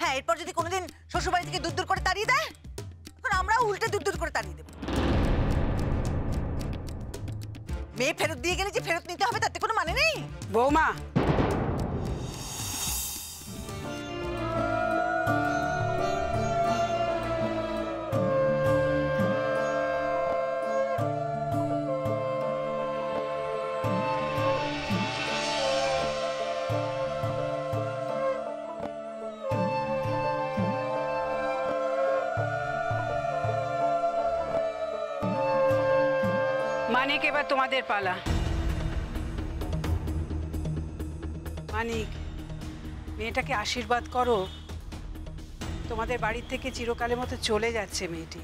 হ্যাঁ, এরপর যদি কোনোদিন শ্বশুরবাড়ি থেকে দূর দূর করে তাড়িয়ে দেয়, তখন আমরা উল্টে দূর দূর করে তাড়িয়ে দেব। মেয়ে ফেরত দিয়ে গেলে যে ফেরত নিতে হবে তাতে কোনো মানে নেই। বৌমা, মানিক, এবার তোমাদের পালা। মানিক, মেয়েটাকে আশীর্বাদ করো। তোমাদের বাড়ির থেকে চিরকালের মতো চলে যাচ্ছে মেয়েটি।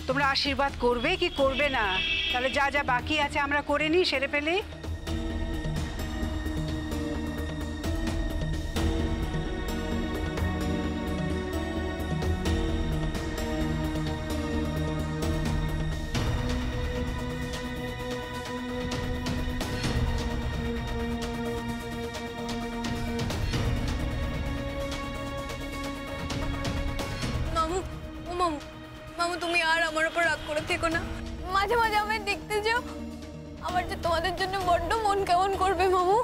তোমরা আশীর্বাদ করবে কি করবে না? তাহলে যা যা বাকি আছে আমরা করে নিই, সেরে ফেলি। মামু, তুমি আর আমার উপর রাগ করে থেকো না। মাঝে মাঝে আমায় দেখতে যাও। আমার যে তোমাদের জন্য বড্ড মন কেমন করবে মামু।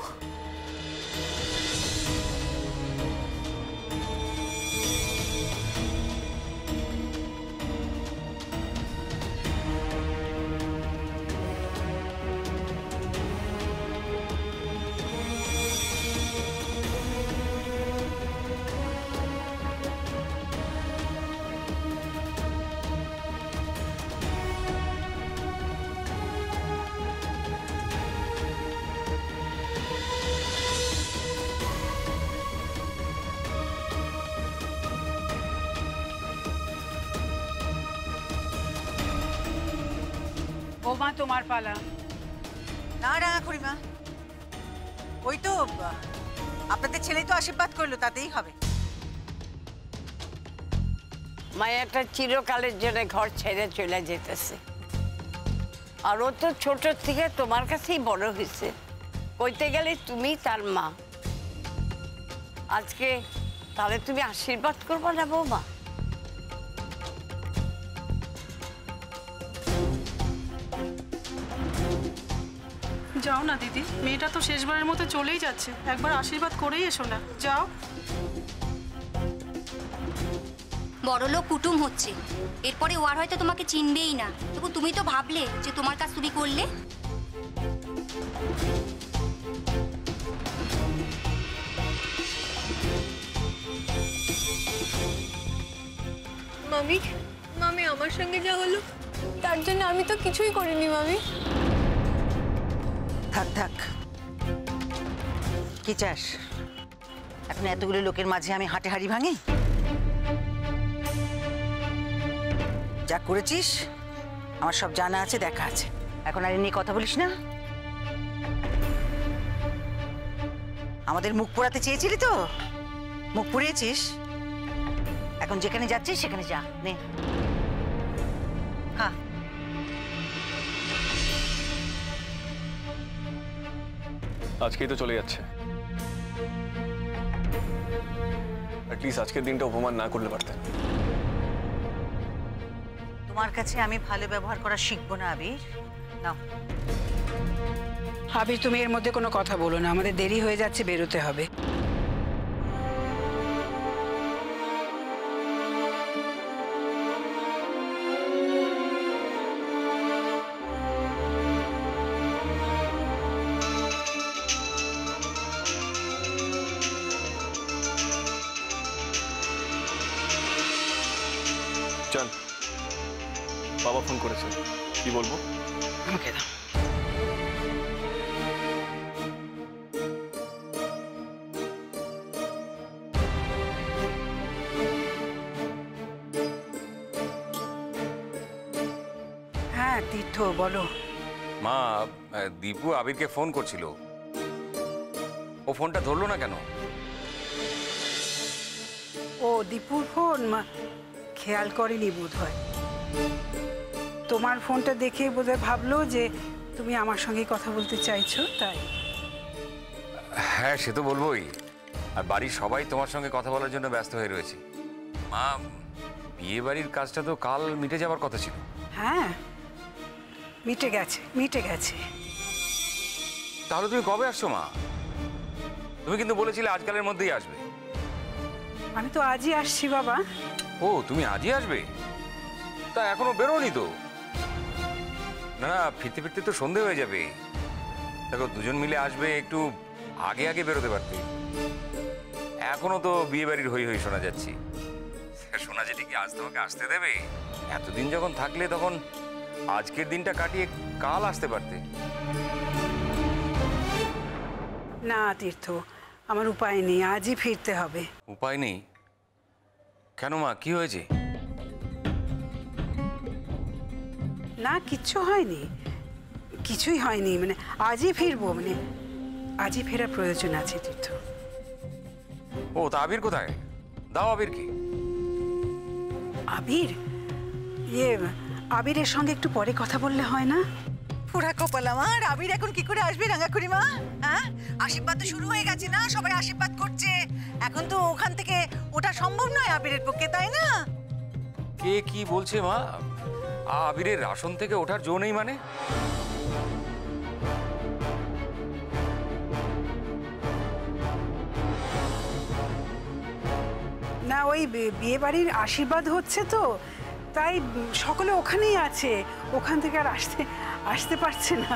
বৌমা, তোমার পালা। না রাঙা খুড়িমা, ওই তো আপনাদের ছেলেই তো আশীর্বাদ করলো, তাতেই হবে। মায়াটা চিরকালের জন্য ঘর ছেড়ে চলে যেতেছে, আর ও তো ছোট থেকে তোমার কাছেই বড় হয়েছে। কইতে গেলে তুমি তার মা। আজকে তাহলে তুমি আশীর্বাদ করবো না বৌমা? যাও না দিদি, মেয়েটা তো শেষবারের মতো চলেই যাচ্ছে, একবার আশীর্বাদ করেই এসো না, যাও। বড়লোক কুটুম হচ্ছে, এরপরে ও আর হয়তো তোমাকে চিনবেই না। তবু তুমি তো ভাবলে যে তোমার কাজ তুমি করলে। মামি, মামি আমার সঙ্গে যা হলো তার জন্য আমি তো কিছুই করিনি মামি। থাক থাক, কি চাস? এখন এতগুলো লোকের মাঝে আমি হাটে হাড়ি ভাঙি? যা করেছিস আমার সব জানা আছে, দেখা আছে। এখন আর নিয়ে কথা বলিস না। আমাদের মুখ পোড়াতে চেয়েছিলি তো, মুখ পুড়িয়েছিস। এখন যেখানে যাচ্ছিস সেখানে যা, নে। হ্যাঁ, আজকেই তো চলে যাচ্ছে, অ্যাটলিস্ট আজকের দিনটা অপমান না করলে পারতেন। তোমার কাছে আমি ভালো ব্যবহার করা শিখবো না আবির। নাও। আবির, তুমি এর মধ্যে কোনো কথা বলো না, আমাদের দেরি হয়ে যাচ্ছে, বেরোতে হবে। চল, বাবা ফোন করেছে, কি বলবো? আমাকে দাও। হ্যাঁ তীর্থ, বলো। মা, দীপু আবিরকে ফোন করছিল, ও ফোনটা ধরলো না কেন? ও দীপুর ফোন খেয়াল করেনি বোধ হয়। তোমার ফোনটা দেখে বোধহয় ভাবলো যে তুমি আমার সঙ্গে কথা বলতে চাইছো তাই। হ্যাঁ, সে তো বলবোই। আর বাড়ির সবাই তোমার সঙ্গে কথা বলার জন্য ব্যস্ত হয়ে রয়েছে। মা, বিয়ে বাড়ির কাজটা তো কাল মিটে যাবার কথা ছিল। হ্যাঁ, মিটে গেছে মিটে গেছে। তাহলে তুমি কবে আসছো মা? তুমি কিন্তু বলেছিলে আজকালের মধ্যেই আসবে। আমি তো আজই আসছি বাবা। ও, তুমি আজই আসবে? তা এখনো বেরোনি তো? না না, ফিরতে ফিরতে তো সন্ধে হয়ে যাবে। দেখো, দুজন মিলে আসবে, একটু আগে আগে বেরোতে পারতে। এখনো তো বিয়ে বাড়ির হই হই শোনা যাচ্ছে। শোনা যেটি কি আজ তোমাকে আসতে দেবে? এতদিন যখন থাকলে তখন আজকের দিনটা কাটিয়ে কাল আসতে পারতে। না তীর্থ, আমার উপায় নেই, আজই ফিরতে হবে। উপায় নেই? কেন মা, কি হয়েছে? না, কিচ্ছু হয়নি, কিছুই হয়নি। মানে আজই ফিরবো, মানে আজই ফেরার প্রয়োজন আছে তীর্থ। ও, তা আবির কোথায়? দাও আবির কি। আবির? আবিরের সঙ্গে একটু পরে কথা বললে হয় না? পুরা কপাল আমার। আবির এখন কি করে আসবে রাঙা খুড়িমা? হ্যাঁ, আশীর্বাদ তো শুরু হয়ে গেছে না, সবাই আশীর্বাদ করছে। এখন তো ওখান থেকে ওটা সম্ভব নয় আবিরের পক্ষে, তাই না? কে কি বলছে মা? আবিরের আসন থেকে ওঠার জো নেই মানে? না, ওই বিয়ে বাড়ির আশীর্বাদ হচ্ছে তো, তাই সকলে ওখানেই আছে, ওখান থেকে আর আসতে পারছে না।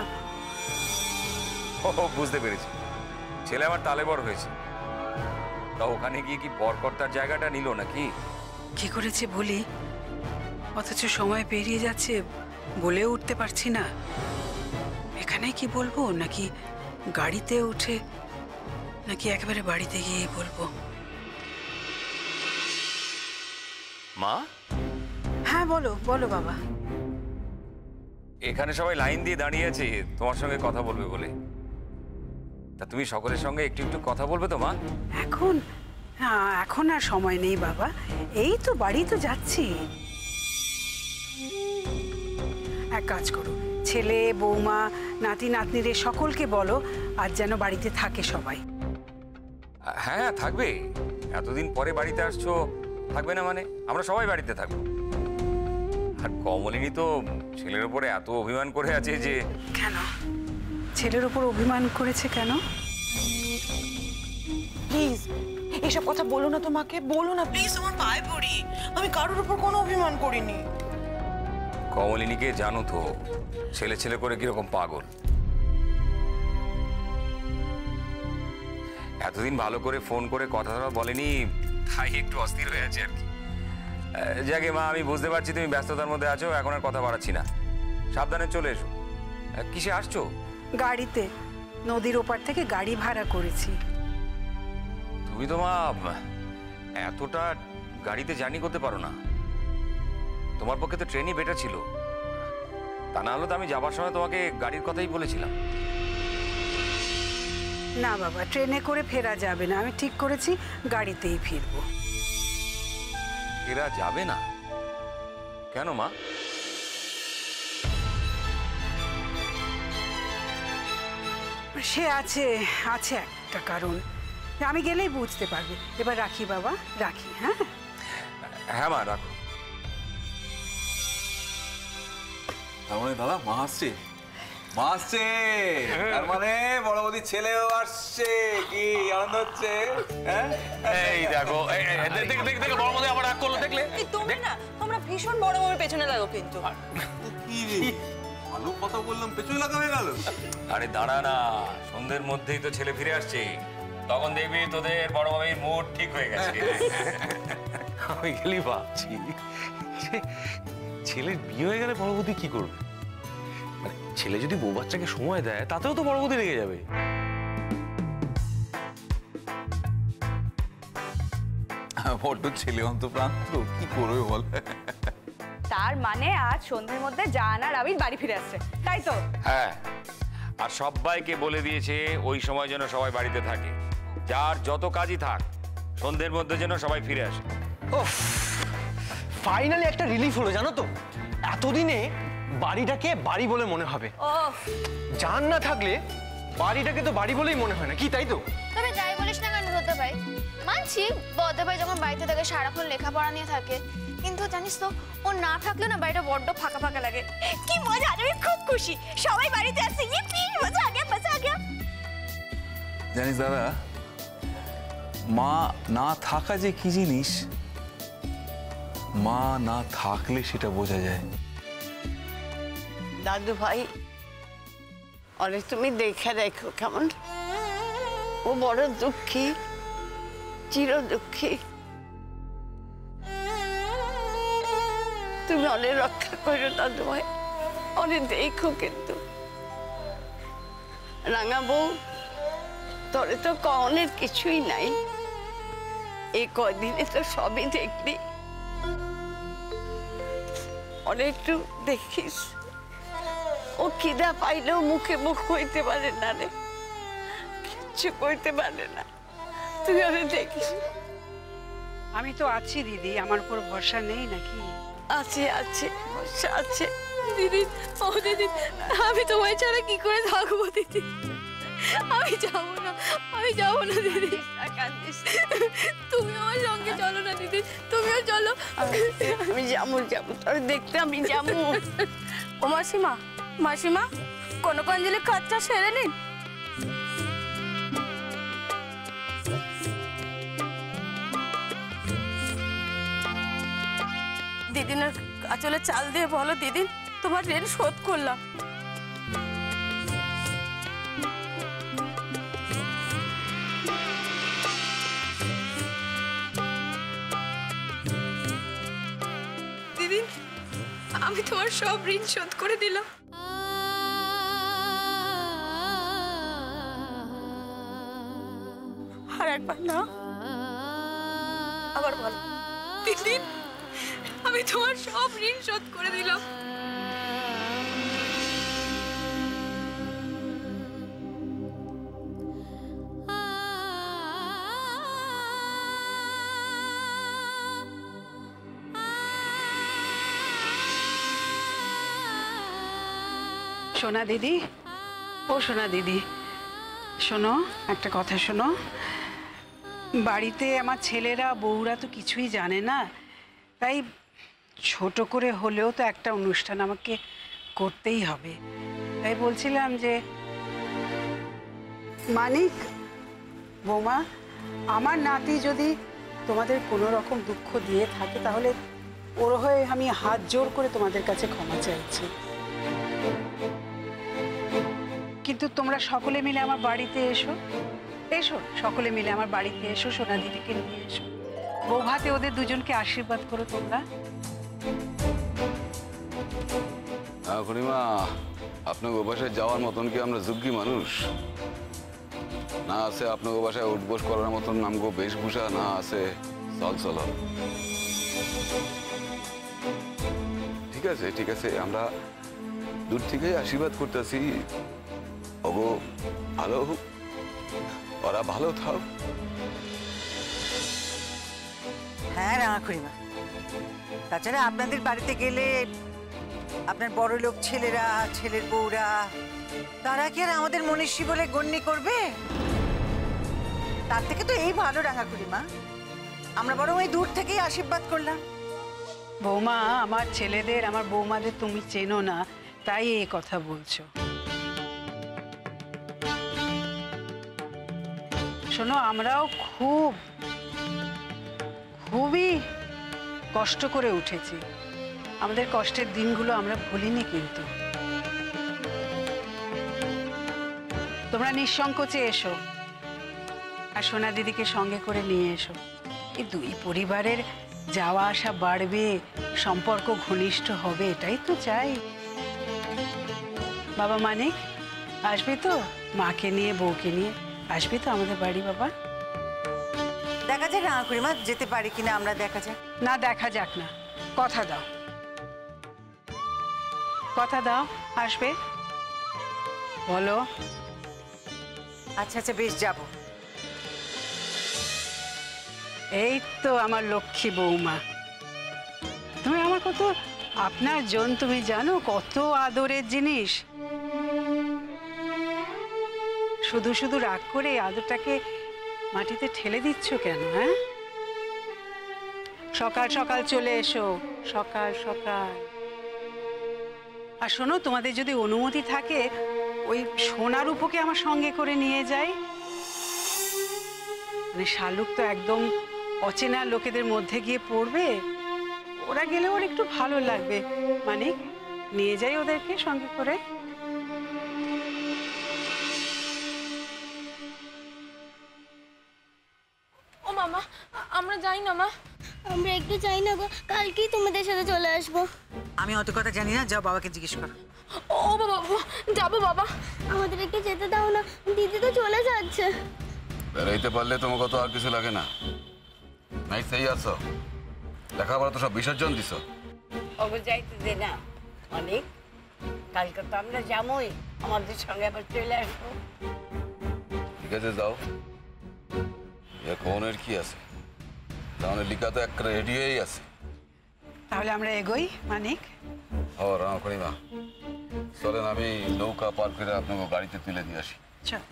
ও, বুঝতে পেরেছি। ছেলে আমার তালে বড় হয়েছে, তা ওখানে গিয়ে কি বরকর্তার জায়গাটা নিল নাকি? কি করেছে বলি, অথচ সময় পেরিয়ে যাচ্ছে, বলেও উঠতে পারছি না। এখানে কি বলবো, নাকি গাড়িতে উঠে, নাকি একেবারে বাড়িতে গিয়ে বলবো? মা? হ্যাঁ, বলো বলো বাবা। এখানে সবাই লাইন দিয়ে দাঁড়িয়ে আছে তোমার সঙ্গে কথা বলবে বলে। তা তুমি সকলের সঙ্গে একটু একটু কথা বলবে তো মা? এখন? হ্যাঁ, এখন আর সময় নেই বাবা, এই তো বাড়ি তো যাচ্ছি। এক কাজ করো, ছেলে বৌমা নাতি নাতনিদের সকলকে বলো আজ যেন বাড়িতে থাকে সবাই। হ্যাঁ, থাকবে। এতদিন পরে বাড়িতে আসছো, থাকবে না মানে? আমরা সবাই বাড়িতে থাকবো। আর কমলিনী তো ছেলের উপরে এত অভিমান করে আছে যে। কেন ছেলের উপর অভিমান করেছে কেন? প্লিজ এইসব কথা বলো না, তোমাকে বলো না প্লিজ, আমার পায়ে পড়ি, আমি কারোর উপর কোনো অভিমান করিনি। কমলিনীকে জানো তো, ছেলে ছেলে করে কিরকম পাগল। এতদিন ভালো করে ফোন করে কথা বলেনি, তাই একটু অস্থির হয়ে আছে আর কি। যাকে মা, আমি বুঝতে পারছি তুমি ব্যস্ততার মধ্যে আছো, এখন আর কথা বাড়াচ্ছি না। সাবধানে চলে এসো। কিসে আসছো? গাড়িতে, নদীর ওপার থেকে গাড়ি ভাড়া করেছি। তুমি তো মা এতটা গাড়িতে জার্নি করতে পারো না, তোমার পক্ষে তো ট্রেনই বেটার ছিল। তা না হলে তো আমি যাবার সময় তোমাকে গাড়ির কথাই বলেছিলাম। না বাবা, ট্রেনে করে ফেরা যাবে না, আমি ঠিক করেছি গাড়িতেই ফিরবো। ফেরা যাবে না কেন মা? সে আছে একটা কারণ, আমি গেলেই বুঝতে পারবে। এবার রাখি বাবা, রাখি। হ্যাঁ হ্যাঁ মা, রাখো। তার মানে দাদা মা আসছে, মা আসছে, তার মানে বড় বৌদির ছেলেও আসছে, কি আনন্দ হচ্ছে। এই দেখো, দেখো বড় মধ্যে আবার রাগ করলো, দেখলে? তোমরা ভীষণ বড় ভাবে পেছনে লাগো কিন্তু। কি রে, ভালো কথা বললাম পেছনে লাগা হয়ে গেল। আরে দাঁড়া না, সন্ধ্যের মধ্যেই তো ছেলে ফিরে আসছে, তখন দেখবি তোদের বড় ভাবির মুড ঠিক হয়ে গেছে। আমি গেলি ভাবছি ছেলের বিয়ে হয়ে গেলে বড় বৌদি কি করবে? মানে ছেলে যদি বউ বাচ্চাকে সময় দেয়, তাতেও তো বড় বৌদি রেগে যাবে। বড্ড ছেলে অন্তপ্রান্ত, কি করবে বল। তার মানে আজ সন্ধ্যের মধ্যে জান আর আবির বাড়ি ফিরে আসছে, তাই তো? হ্যাঁ, আর সবাইকে বলে দিয়েছে ওই সময় যেন সবাই বাড়িতে থাকে, যার যত কাজই থাক সন্ধ্যের মধ্যে যেন সবাই ফিরে আসে। ফাইনালি একটা রিলিফ হলো, জানো তো। এতদিনে বাড়িটাকে বাড়ি বলে মনে হবে। জান না থাকলে বাড়িটাকে তো বাড়ি বলেই মনে হয় না, কি তাই তো? তবে যাই বলিস না কেন হতে ভাই, মানছি বড় ভাই যখন বাড়িতে থাকে সারাক্ষণ লেখাপড়া নিয়ে থাকে, কিন্তু জানিস তো ও না থাকলে না বাড়িটা বড্ড ফাঁকা ফাঁকা লাগে। কি মজা, আমি খুব খুশি সবাই বাড়িতে আসছে, ইপি মজা আগে মজা আগে। জানিস দাদা, মা না থাকা যে কি জিনিস, মা না থাকলে সেটা বোঝা যায়। দাদু ভাই অনেক তুমি দেখে দেখো কেমন, ও বড় দুঃখী, চির দুঃখী। তুমি অনেক রক্ষা করো দাদু ভাই, অনেক দেখো। কিন্তু রাঙা বউ তোরে তো অনেক কিছুই নাই, এই কদিনে তো সবই দেখলি। অনেক একটু দেখিস, ও খিদা পাইলেও মুখে মুখ হইতে পারে না রে, কিচ্ছু করতে পারে না। তুই অনেক দেখিস। আমি তো আছি দিদি, আমার উপর ভরসা নেই নাকি? আছে আছে ভরসা আছে। দিদি, ও দিদি, আমি তোমায় ছাড়া কি করে থাকবো দিদি? আমি যাবো না, আমি যাবো না দিদি। তুমি আমার সঙ্গে চলো না দিদি, তুমিও চলো। আমি যাবো যাবো, তোর দেখতে আমি যাবো। ও মাসিমা, মাসিমা কনকাঞ্জলি কাজটা সেরে নিন। দিদিনের আঁচলে চাল দিয়ে বলো, দিদি তোমার ঋণ শোধ করলাম। দিদি, আমি তোমার সব ঋণ শোধ করে দিলাম। আর একবার না, আবার বল। দিদি, আমি তোমার সব ঋণ শোধ করে দিলাম। সোনা দিদি, ও সোনা দিদি, শোনো একটা কথা শোনো। বাড়িতে আমার ছেলেরা বউরা তো কিছুই জানে না, তাই ছোট করে হলেও তো একটা অনুষ্ঠান আমাকে করতেই হবে। তাই বলছিলাম যে মানিক, বৌমা, আমার নাতি যদি তোমাদের কোনো রকম দুঃখ দিয়ে থাকে তাহলে ওর হয়ে আমি হাত জোর করে তোমাদের কাছে ক্ষমা চাইছি। কিন্তু তোমরা সকলে মিলে আমার বাড়িতে এসো, এসো সকলে মিলে আমার বাড়িতে এসো, সোনা দিদিকে নিয়ে এসো, বউ ভাতে ওদের দুজনকে আশীর্বাদ করো তোমরা। খুড়িমা, আপনার বাসায় যাওয়ার মতন কি আমরা যোগ্য মানুষ? না আছে আপনার বাসায় উঠবোস করার মতন নামগো বেশভূষা, না আছে চল চল। ঠিক আছে ঠিক আছে, আমরা দূর থেকে আশীর্বাদ করতেছি, ওগো ভালো হোক, ওরা ভালো থাক। হ্যাঁ রাঙা খুড়িমা, তাছাড়া আপনাদের বাড়িতে গেলে আপনার বড় লোক ছেলেরা, ছেলের বউরা, তারা কি আর আমাদের মনীষী বলে গণ্য করবে? তার থেকে তো এই ভালো রাঙা খুড়িমা, আমরা বরং ওই দূর থেকেই আশীর্বাদ করলাম। বৌমা, আমার ছেলেদের, আমার বৌমাদের তুমি চেনো না, তাই এই কথা বলছো। শোনো, আমরাও খুবই কষ্ট করে উঠেছি, আমাদের কষ্টের দিনগুলো আমরা ভুলিনি। কিন্তু তোমরা নিঃসংকোচে এসো, আর সোনা দিদিকে সঙ্গে করে নিয়ে এসো। এই দুই পরিবারের যাওয়া আসা বাড়বে, সম্পর্ক ঘনিষ্ঠ হবে, এটাই তো চাই। বাবা মানিক আসবে তো, মাকে নিয়ে বউকে নিয়ে আসবে তো আমাদের বাড়ি? বাবা দেখা যাক রাঙা খুড়িমা, যেতে পারি কিনা আমরা, দেখা যাক। না দেখা যাক না, কথা দাও, কথা দাও আসবে, বলো। আচ্ছা আচ্ছা বেশ, যাব। এই তো আমার লক্ষ্মী বৌমা, তুমি আমার কত আপনার জন তুমি জানো কত আদরের জিনিস। শুধু শুধু রাগ করে আদরটাকে মাটিতে ঠেলে দিচ্ছ কেন? হ্যাঁ, সকাল সকাল চলে এসো, সকাল সকাল। আর শোনো, তোমাদের যদি অনুমতি থাকে ওই সোনার উপকে আমার সঙ্গে করে নিয়ে যাই। মানে শালুক তো একদম অচেনা লোকেদের মধ্যে গিয়ে পড়বে, ওরা গেলে ওর একটু ভালো লাগবে। মানে নিয়ে যাই ওদেরকে সঙ্গে করে। ও মামা, আমরা যাই না মা। আমরা একটু যাই না গো, কালকেই তোমাদের সাথে চলে আসবো। আমি অত কথা জানি না, যাও বাবাকে জিজ্ঞেস করো। ও বাবা, যাবো বাবা। আমাদের একটু যেতে দাও না, দিদি তো চলে যাচ্ছে। বেরোইতে পারলে তোমাকে তো আর কিছু লাগে না। নাই সেই আছো, লেখাপড়া তো সব বিসর্জন দিছ। ওগো যাইতে দে না অনেক, কালকে তো আমরা যাবোই, আমাদের সঙ্গে আবার চলে আসবো। ঠিক আছে যাও, কোনের কি আছে, তাহলে লিখা তো একটা রেডি হয়েই আছে। তাহলে আমরা এগোই মানিক। ও রামকড়িমা, চলেন আমি নৌকা পার করে আপনাকে গাড়িতে তুলে দিয়ে আসি। চল,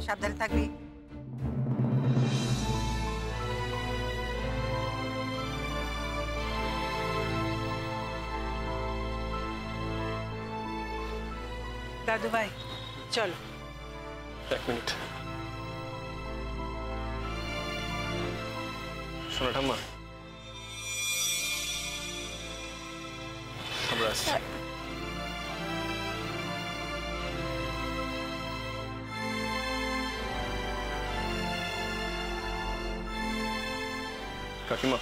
সাবধানে থাকবি। দাদু ভাই চলো। এক মিনিট। শোনো ঠাম্মা, আমরা আসছি। কাকিমা,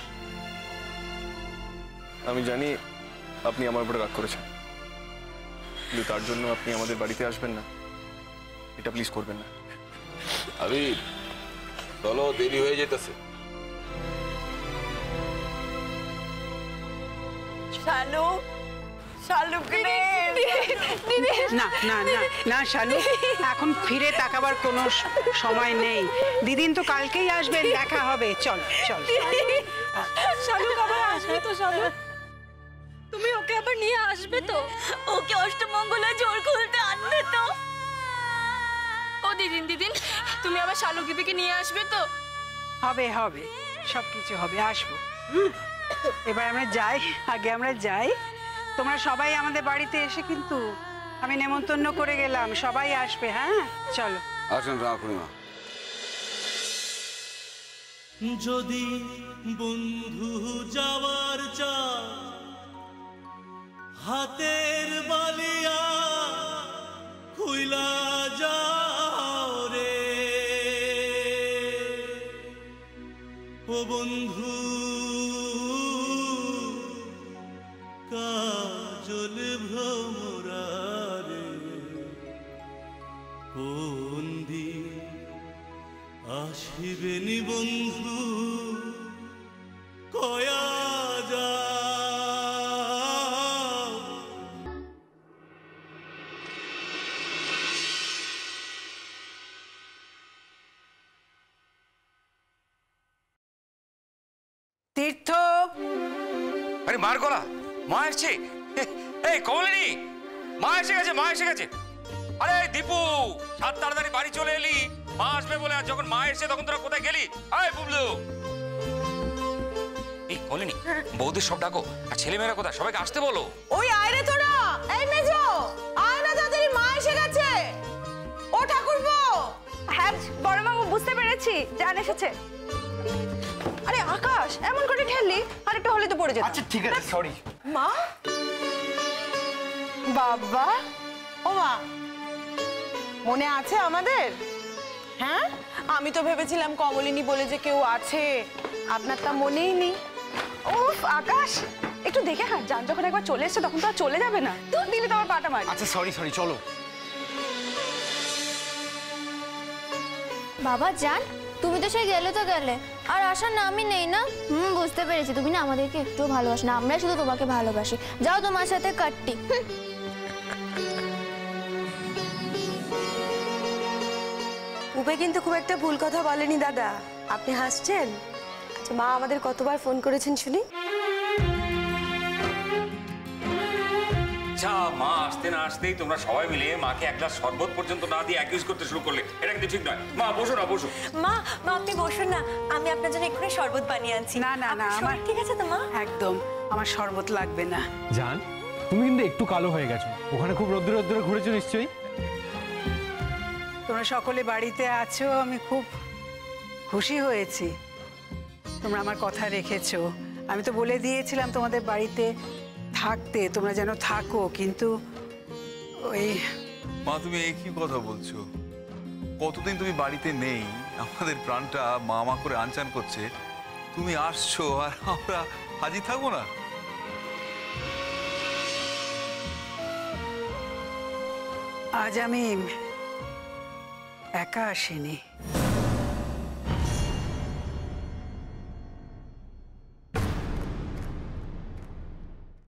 আমি জানি আপনি আমার উপরে রাগ করেছেন, কিন্তু তার জন্য আপনি আমাদের বাড়িতে আসবেন না, এটা প্লিজ করবেন না। আরে চলো, দেরি হয়ে যেতেছে। শালুক, শালুক রে। না না না না শালুক, এখন ফিরে তাকাবার কোনো সময় নেই। দিদিন তো কালকেই আসবেন, দেখা হবে। চল চল। শালুক আবার আসবে তো? শালুক, তুমি ওকে আবার নিয়ে আসবে তো? ওকে অষ্টমঙ্গলা জোর খুলতে আনবে তো? ও দিদিন, দিদিন তুমি আবার শালুক দিদিকে নিয়ে আসবে তো? হবে হবে, সবকিছু হবে, আসবো। এবার আমরা যাই, আগে আমরা যাই। তোমরা সবাই আমাদের বাড়িতে এসে কিন্তু আমি নেমন্তন্ন করে গেলাম, সবাই আসবে। হ্যাঁ চলো। আসেন রামকড়িমা। যদি বন্ধু যাওয়ার চা হাতের বালিয়া খুইলা যাও রে ও বন্ধু, কাজল ভ্রমরা রে কোন দিন আসিবেনি বন্ধু কয়া যা। তীর্থ, আরে মার গলা, মা এসছে। এই কমলিনী, মা এসে গেছে, মা এসে গেছে। আরে দীপু, সাত তাড়াতাড়ি বাড়ি চলে এলি, মা আসবে বলে। আর যখন মা এসছে তখন তোরা কোথায় গেলি? আয় বুবলু। এই কমলিনী, বৌদির সব ডাকো। আর ছেলেমেয়েরা কোথায়, সবাইকে আসতে বলো। ওই আয় রে তোরা। এই মেজো, আয় না তাড়াতাড়ি, মা এসে গেছে। ও ঠাকুরপো। হ্যাঁ বড় মামু, বুঝতে পেরেছি, জান এসেছে। আরে আকাশ, এমন করে ঠেললি, আরেকটা হলে তো পড়ে যেত। আচ্ছা ঠিক আছে, সরি। মা, বাবা, ও মা, মনে আছে আমাদের? হ্যাঁ, আমি তো ভেবেছিলাম কমলিনী বলে যে কেউ আছে, আপনার তা মনেই নেই। উফ আকাশ, একটু দেখে হাঁট, জান যখন একবার চলে এসছে তখন তো আর চলে যাবে না। তুই দিলে তো আমার পাটা মারি। আচ্ছা সরি সরি, চলো। বাবা জান, তুমি তো সেই গেলে তো গেলে, আর আসার নামই নেই না। বুঝতে পেরেছি, তুমি না আমাদেরকে একটুও ভালোবাসো না, আমরা শুধু তোমাকে ভালোবাসি। যাও তোমার সাথে কাটটি। উপে কিন্তু খুব একটা ভুল কথা বলেনি দাদা, আপনি হাসছেন। আচ্ছা মা আমাদের কতবার ফোন করেছেন শুনি? আচ্ছা, মা আসতে না আসতেই তোমরা সবাই মিলে মাকে এক গ্লাস শরবত পর্যন্ত না দিয়ে অ্যাকিউজ করতে শুরু করলে, এটা কিন্তু ঠিক নয়। মা বসো না, বসো। মা মা আপনি বসুন না, আমি আপনার জন্য এক্ষুনি শরবত বানিয়ে আনছি। না না না, আমার ঠিক আছে তো মা? একদম আমার শরবত লাগবে না। জান, তুমি কিন্তু একটু কালো হয়ে গেছো, ওখানে খুব রোদ্দুরে রোদ্দুরে ঘুরেছো নিশ্চয়ই। তোমরা সকলে বাড়িতে আছো, আমি খুব খুশি হয়েছি। তোমরা আমার কথা রেখেছো। আমি তো বলে দিয়েছিলাম তোমাদের বাড়িতে থাকতে, তোমরা যেন থাকো, কিন্তু ওই মা তুমি এই কি কথা বলছো? কতদিন তুমি বাড়িতে নেই, আমাদের প্রাণটা মা মা করে আনচান করছে, তুমি আসছো আর আমরা হাজির থাকবো না? আজ আমি একা আসিনি।